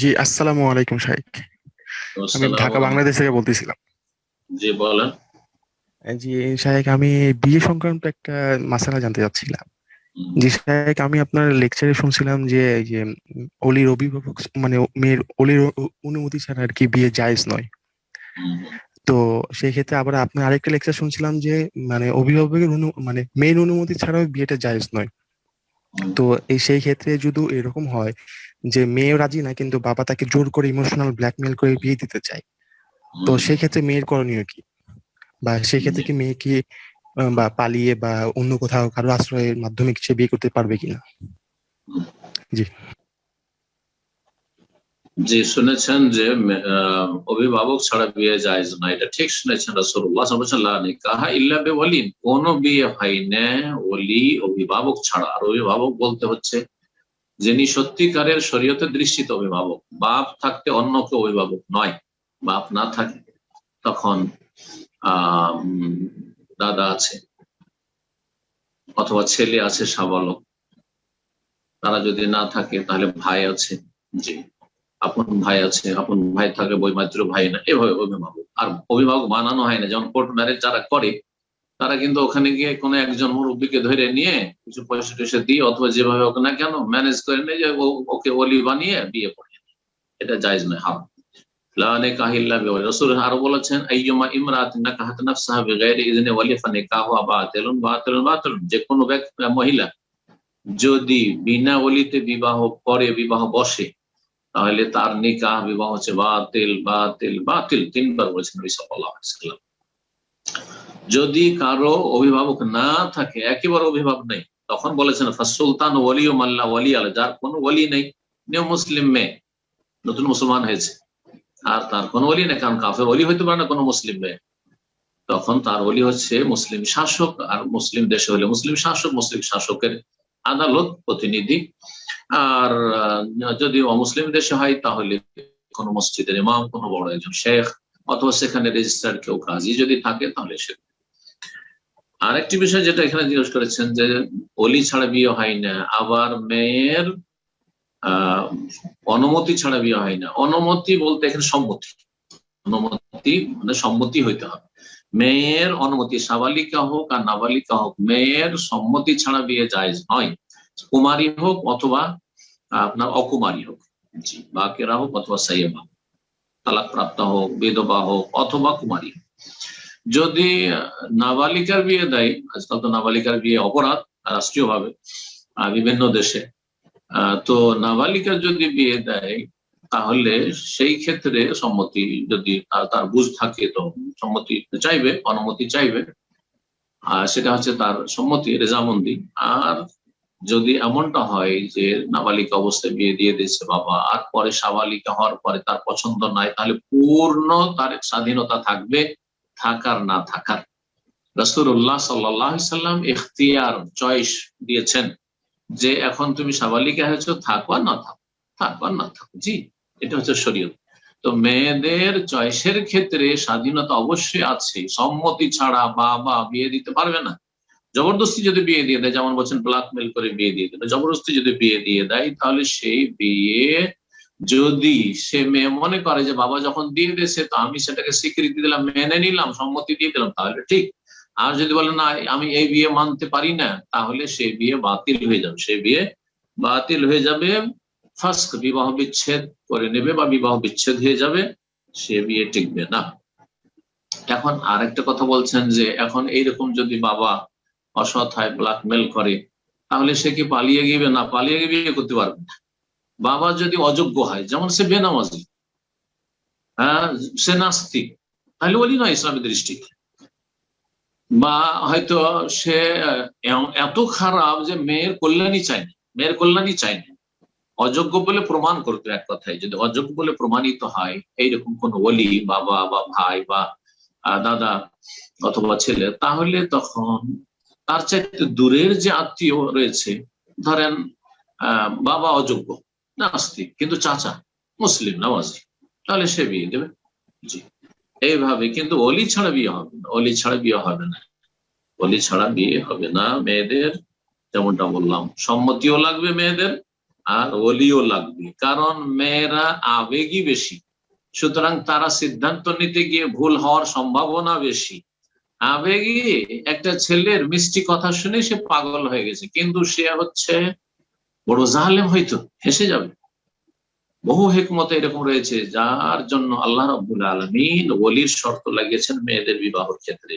জি, আসসালামু আলাইকুম শাইখ। আমি আসসালাম ঢাকা বাংলাদেশ থেকে বলতেছিলাম। জি বলেন। জি শাইখ, আমি বিয়ে সংক্রান্ত একটা মাসালা জানতে চাচ্ছিলাম। হুম, জি শাইখ, আমি আপনার লেকচারে শুনছিলাম যে এই যে অলির অভিভাবক মানে মেয়ের অলির অনুমতি ছাড়া আর কি বিয়ে জায়েজ নয়। হুম, তো সেই ক্ষেত্রে আবার আপনার আরেকটা লেকচার শুনছিলাম যে মানে অভিভাবকের মানে মেয়ের অনুমতি ছাড়াও বিয়েটা জায়েজ নয়। হুম, তো সেই ক্ষেত্রে যদি এরকম হয় যে মেয়ে রাজি না কিন্তু বাবা তাকে জোর করে ইমোশনাল ব্ল্যাকমেল করে বিয়ে দিতে চায়, তো হুম, সেই ক্ষেত্রে মেয়ের করণীয় কি? বা সেক্ষেত্রে জি। কি মেয়ে কি বা পালিয়ে বা অন্য কোথাও কারো আশ্রয়ের মাধ্যমে কি সে বিয়ে করতে পারবে কিনা? হুম। জি। জি, শুনেছেন যে অভিভাবক ছাড়া বিয়ে জায়েজ না, এটা ঠিক শুনেছেন। রাসূলুল্লাহ সাল্লাল্লাহু আলাইহি ওয়াসাল্লাম নিকাহ ইল্লা বিওয়ালিন, কোন বিয়ে হয় না ওলি অভিভাবক ছাড়া। আর অভিভাবক বলতে হচ্ছে যিনি সত্যিকারের শরীয়তের দৃষ্টিতে অভিভাবক। বাপ থাকতে অন্য কেউ অভিভাবক নয়। বাপ না থাকে তখন আহ দাদা আছে, অথবা ছেলে আছে সাবালক। তারা যদি না থাকে তাহলে ভাই আছে। জি, আপন ভাই আছে, আপন ভাই থাকে বৈমাত্র ভাই না, এভাবে অভিভাবক। আর অভিভাবক বানানো হয় না, যেমন কোর্ট ম্যারেজ যারা করে তারা কিন্তু ওখানে গিয়ে কোনো একজন মুরব্বীকে ধরে নিয়ে কিছু পয়সা টয়সা দিয়ে অথবা যেভাবে হোক না কেন ম্যানেজ করে নিয়ে যে ওকে ওলি বানিয়ে বিয়ে করে, এটা জায়েজ নয়, হারাম। লা নিকাহা ইল্লা বিওয়ালি। রাসূল আরো বলেছেন, আইয়ুমা ইমরাতিন নাকাহাত নাফসাহা বিগাইরি ইযনি ওয়ালি ফানিকাহুহা বাতিলুন বাতিলুন বাতিলুন। যে কোনো মহিলা যদি বিনা ওলিতে বিবাহ করে, বিবাহ বসে, তাহলে তার নিকাহ বিবাহ হচ্ছে বাতিল বাতিল বাতিল, তিনবার বলেছেন নবী সাল্লাল্লাহু আলাইহি ওয়াসাল্লাম। যদি কারো অভিভাবক না থাকে, একেবারে অভিভাবক নেই, তখন বলেছেন ফাসুলতান ওয়ালিউ মাল্লা ওয়ালি আলা, যার কোনো ওলি নেই, নিউ মুসলিম মেয়ে, নতুন মুসলমান হয়েছে, আর তার কোনো ওলি নেই, কারণ কাফের ওলি হইতে পারে না কোনো মুসলিম মেয়ে, তখন তার ওলি হচ্ছে মুসলিম শাসক। আর মুসলিম দেশে হলে মুসলিম শাসক, মুসলিম শাসকের আদালত প্রতিনিধি। আর যদি অমুসলিম দেশে হয় তাহলে কোনো মসজিদের ইমাম, কোনো বড় একজন শেখ, অথবা সেখানে রেজিস্টার্ড কেউ কাজী যদি থাকে তাহলে সে। আরেকটি বিষয় যেটা এখানে জিজ্ঞেস করেছেন যে অলি ছাড়া বিয়ে হয় না, আবার মেয়ের আহ অনুমতি ছাড়া বিয়ে হয় না। অনুমতি বলতে এখানে সম্মতি, অনুমতি মানে সম্মতি হইতে হবে। মেয়ের অনুমতি, সাবালিকা হোক আর নাবালিকা হোক, মেয়ের সম্মতি ছাড়া বিয়ে জায়েজ নয়। কুমারী হোক অথবা আপনার অকুমারী হোক, জি, বাকেরা হোক অথবা সাইয়েবা, তালাক প্রাপ্ত হোক, বিধবা হোক অথবা কুমারী হোক। যদি নাবালিকার বিয়ে দেয়, আজকাল তো নাবালিকার বিয়ে অপরাধ রাষ্ট্রীয় ভাবে বিভিন্ন দেশে, তো নাবালিকার যদি বিয়ে দেয় তাহলে সেই ক্ষেত্রে সম্মতি, যদি তার বুঝ থাকে তো সম্মতি চাইবে, অনুমতি চাইবে, আর সেটা হচ্ছে তার সম্মতি, রেজামন্দি। আর যদি এমনটা হয় যে নাবালিকা অবস্থায় বিয়ে দিয়ে দিয়েছে বাবা, আর পরে সাবালিকা হওয়ার পরে তার পছন্দ নাই, তাহলে পূর্ণ তার স্বাধীনতা থাকবে থাকার না থাকার। রাসূলুল্লাহ সাল্লাল্লাহু আলাইহি সাল্লাম ইখতিয়ার, চয়েস দিয়েছেন যে এখন তুমি সাবালিকা হয়েছো, থাকো আর না থাকো, থাকো আর না থাকো। জি, এটা হচ্ছে শরীয়ত। তো মেয়েদের চয়েসের ক্ষেত্রে স্বাধীনতা অবশ্যই আছে, সম্মতি ছাড়া বাবা বিয়ে দিতে পারবে না। জবরদস্তি যদি বিয়ে দিয়ে দেয়, যেমন বলছেন ব্ল্যাকমেল করে বিয়ে দিয়ে দেবে, জবরদস্তি যদি বিয়ে দিয়ে দেয়, তাহলে সেই বিয়ে, যদি সে মেয়ে মনে করে যে বাবা যখন দিয়ে দিয়েছে তো আমি সেটাকে স্বীকৃতি দিলাম, মেনে নিলাম, সম্মতি দিয়ে দিলাম, তাহলে ঠিক। আর যদি বলে না আমি এই বিয়ে মানতে পারি না, তাহলে সে বিয়ে বাতিল হয়ে যাবে, সে বিয়ে বাতিল হয়ে যাবে, ফাস্ক, বিবাহ বিচ্ছেদ করে নেবে বা বিবাহ বিচ্ছেদ হয়ে যাবে, সে বিয়ে টিকবে না। এখন আরেকটা কথা বলছেন যে এখন এইরকম যদি বাবা অসৎ হয়, ব্ল্যাকমেল করে, তাহলে সে কি পালিয়ে গিয়ে, না পালিয়ে গিয়ে বিয়ে করতে পারবে না। বাবা যদি অযোগ্য হয়, যেমন সে বেনামাজি, হ্যাঁ, সে নাস্তিক, তাহলে বলি না ইসলামের দৃষ্টিতে। বা হয়তো সে এত খারাপ যে মেয়ের কল্যাণই চায় না, মেয়ের কল্যাণই চায় না, অযোগ্য বলে প্রমাণ করতো। এক কথায় যদি অযোগ্য বলে প্রমাণিত হয় এইরকম কোন ওলি, বাবা বা ভাই বা দাদা অথবা ছেলে, তাহলে তখন তার চাইতে দূরের যে আত্মীয় রয়েছে, ধরেন বাবা অযোগ্য নাস্তিক কিন্তু চাচা মুসলিম নামাজি, তাহলে সে বিয়ে দেবে। জি, এইভাবে। কিন্তু অলি ছাড়া বিয়ে হবে না, অলি ছাড়া বিয়ে হবে না, অলি ছাড়া বিয়ে হবে না মেয়েদের। যেমনটা বললাম, সম্মতিও লাগবে মেয়েদের, আর ওলিও লাগবে, কারণ মেয়েরা আবেগী বেশি, সুতরাং তারা সিদ্ধান্ত নিতে গিয়ে ভুল হওয়ার সম্ভাবনা বেশি। আবেগী একটা ছেলের মিষ্টি কথা শুনে সে পাগল হয়ে গেছে, কিন্তু সে হচ্ছে বড় জালেম, হয়তো হেসে যাবে। বহু হিকমতে এরকম রয়েছে, যার জন্য আল্লাহ রাব্বুল আলামিন ওলির শর্ত লাগিয়েছেন মেয়েদের বিবাহের ক্ষেত্রে।